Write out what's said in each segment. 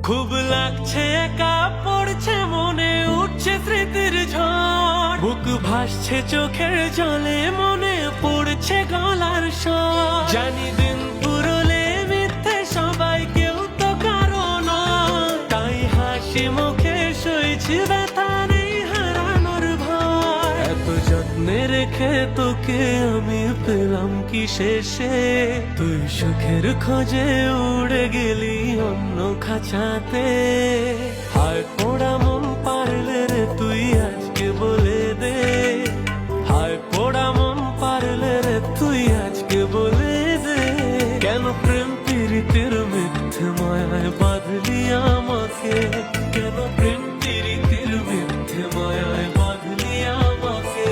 খুব লাগছে একা পড়ছে মনে উঠছে স্মৃতির ঝড় বুক ভাসছে চোখের জলে মনে পড়ছে গলার স্বর জানি দিন পুরলে মিথ্যে সবাই কেউ তো কারণ তাই হাসি মুখে সইছি ব্যথা নেই হারানোর ভয় এত যত্নে রেখে তোকে আমি পেলাম কি শেষে তুই সুখের খোঁজে উড়ে গেলি অন্য খাঁচাতে হায় পোড়া মন পারলে রে তুই আজকে বলে দে হায় পোড়া মন পারলে রে তুই আজকে বলে দে কেন প্রেম পীড়িতের মিথ্যে মায়ায় বাঁধলি আমাকে কেন প্রেম পীড়িতের মিথ্যে মায়ায় বাঁধলি আমাকে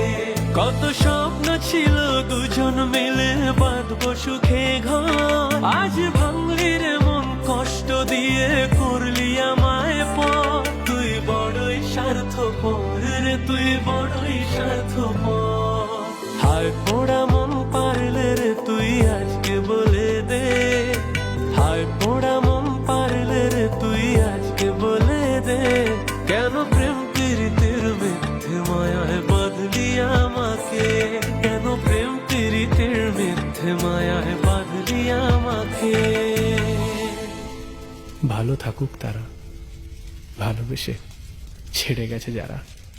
কত স্বপ্ন ছিল দুজন মিলে বাঁধবো সুখে ঘর আজ ভাঙলি রে মন কষ্ট দিয়ে করলি আমায় পর তুই বড়ই স্বার্থপর রে তুই বড়ই স্বার্থপর হায় পোড়া মন পারলে রে তুই আজকে বলে দে হায় পোড়া মন পারলে রে তুই আজকে বলে দে কেন প্রেম পীড়িতের মিথ্যে মায়ায় বাঁধলি আমাকে কেন প্রেম পীড়িতের মিথ্যে মায়ায় বাঁধলি আমাকে ভালো থাকুক তারা ভালোবেসে ছেড়ে গেছে যারা।